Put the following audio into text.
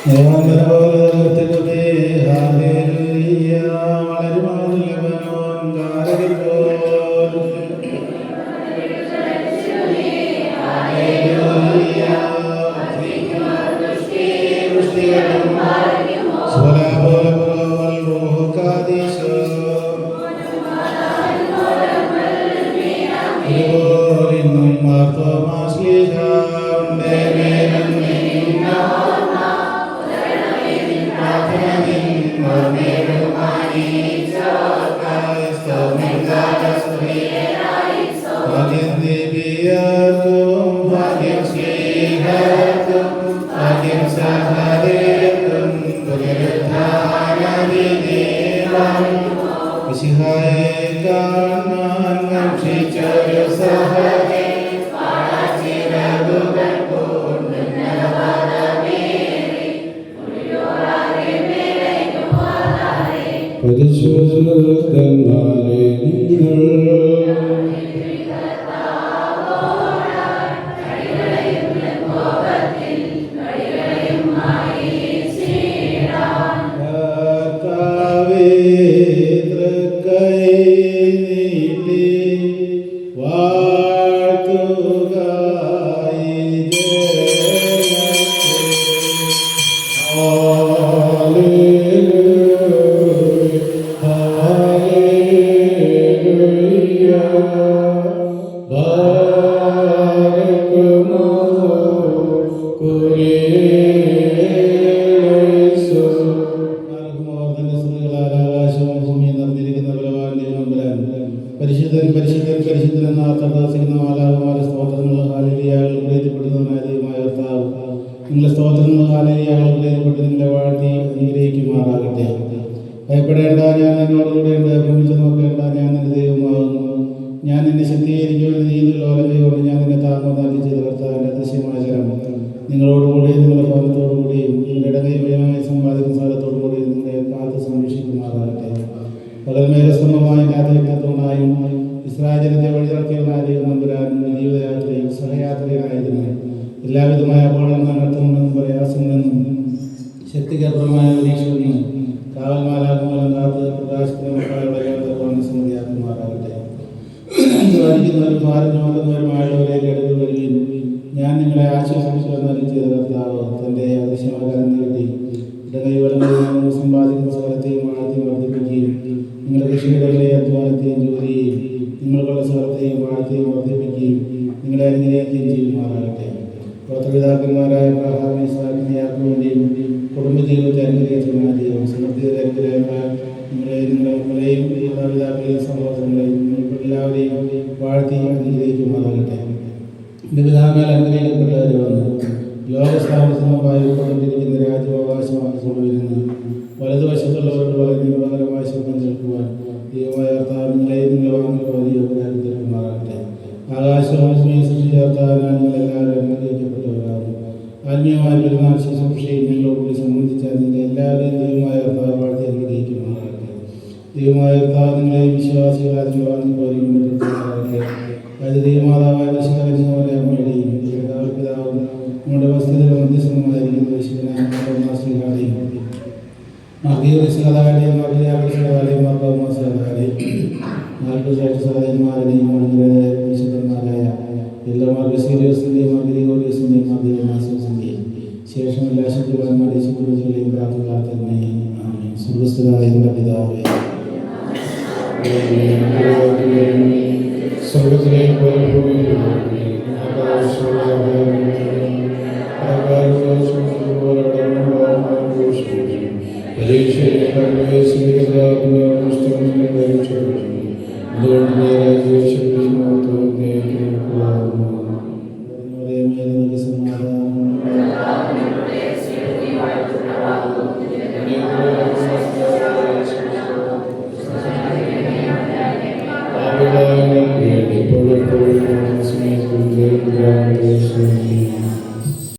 പരിശുദ്ധന്മാരെ നിങ്ങൾ ഭയപ്പെടേണ്ട, ഞാൻ നിന്നോടുകൂടെ ഉണ്ട്. ഭ്രമിച്ചു നോക്കേണ്ട, ഞാൻ നിന്റെ ദൈവമാകുന്നു. ഞാൻ നിന്നെ ശക്തീകരിക്കുമെന്ന് നീ ലോലതയോട് ഞാൻ നിന്നെ താങ്ങുന്നതാക്കി ചെയ്ത കർത്താവിന്റെ ദൃശ്യമായ ചരം നിങ്ങളോടുകൂടി, നിങ്ങളുടെ ഭവനത്തോടുകൂടിയും നിങ്ങളുടെ ഇടകൈവയമായി സമ്പാദിക്കുന്ന സ്ഥലത്തോടുകൂടി നിങ്ങളെ കാത്ത് സംരക്ഷിക്കുമാറാകട്ടെ. പകൽ മേഘസ്തംഭമായ കാത്തിരിക്കത്തോടായും ഇസ്രായേൽ ജനത്തെ വഴി നടത്തിയവനായ ദൈവം നമ്പുരാനും ജീവിതയാത്രയിൽ സഹയാത്രികനായതിനാൽ എല്ലാവിധമായ അപകടം നടത്തുമെന്നും പ്രയാസങ്ങളെന്നും ശക്തികരമായ പരീക്ഷകളിൽ കാവൽമാലാകുമൂലം കാത്ത് പ്രകാശിക്കുന്ന സമ്മതിയാക്കുമാറാകട്ടെ. വലിക്കുന്നവരും ഭാരം ചുമക്കുന്നവരുമായുള്ളവരെ കേടുകൾ വരികയും ഞാൻ നിങ്ങളെ ആശ്വസിപ്പിച്ചുവെന്നാലും ചെയ്ത കർത്താവ് തൻ്റെ അദൃശ്യമായ കരം നീട്ടി ഇടകൈവലങ്ങളിൽ സമ്പാദിക്കുന്ന സ്ഥലത്തെയും വാഴത്തെയും വർദ്ധിപ്പിക്കുകയും നിങ്ങളുടെ കൃഷികളിലെ അധ്വാനത്തെയും ജോലിയെയും നിങ്ങൾക്കുള്ള സ്ഥലത്തെയും വാഴത്തെയും വർദ്ധിപ്പിക്കുകയും നിങ്ങളെ അനുഗ്രഹിക്കുകയും ചെയ്യുമാറാകട്ടെ. ഗോത്രപിതാക്കന്മാരായ അബ്രഹാമിനെ ഇസ്ഹാക്കിനെ യാക്കോബിനെയും കുടുംബജീവിതത്തെ അനുഗ്രഹിച്ചവനായ ദൈവം സമൃദ്ധിയുടെ അനുഗ്രഹങ്ങളാൽ നിങ്ങളുടെ മക്കളെയും മാതാപിതാക്കളെയും സഹോദരങ്ങളെയും എല്ലാവരെയും വാഴ്ത്തി അനുഗ്രഹിക്കുമാറാകട്ടെ. എൻ്റെ പിതാക്കളാൽ അനുഗ്രഹിക്കപ്പെട്ടവരെ വന്ന് ലോകസ്ഥാപനമായി ഉൾക്കൊണ്ടിരിക്കുന്ന രാജ്യാവകാശമാക്കിക്കൊണ്ടുവരുന്ന വലതുവശത്തുള്ളവരോട് വളരെ നിയമപരമായ ശബ്ദം കേൾക്കുവാൻ ദൈവമായ കർത്താവ് നിങ്ങളെയും നിങ്ങളെ വാങ്ങിക്കുവാൻ തരുമാറാകട്ടെ. ആകാശവും സൃഷ്ടിച്ച കർത്താവിനാൽ നിങ്ങളെല്ലാവരും അനുഗ്രഹിക്കപ്പെട്ടവരാകും. ആത്മീയമായ പെരുന്നാൾ ശുശ്രൂഷയും നിങ്ങളോടുകൂടി സംബന്ധിച്ച നിങ്ങളുടെ എല്ലാവരെയും ദൈവമായ കർത്താവ് വാഴ്ത്തി അനുഗ്രഹിക്കുമാറാകട്ടെ. ദൈവമായ കർത്താവ് നിങ്ങളെയും വിശ്വാസികളാക്കി വാങ്ങിപ്പോരുമാറാകട്ടെ. അതായത് ദൈവമാതാവായ വിശുദ്ധ അമ്മയുടെയും പിതാവും നമ്മുടെ വസ്തുതയുടെ മധ്യസ്ഥമായിരിക്കുന്ന വിശുദ്ധനായ മാതാവിനെയും മർദ്ദീയസഹതാവിനെയും മർദ്ദയാകൃഷ്ണകാരെയും മാർഗമാസഹതാരെയും നാൽപ്പതിമാരുടെയും വിശുദ്ധന്മാരായ എല്ലാ മാർഗസീരിയസിൻ്റെയും ഗ്രിഗോറിയസിൻ്റെയും മാർഗമാസത്തിൻ്റെയും ശേഷം എല്ലാ ശുദ്ധിവാന്മാരുടെയും ശുദ്ധികളെയും പ്രാർത്ഥന സുഖസ്ഥനായ നമ്മുടെ പിതാവേ, സ്വർഗത്തിലെ Amen.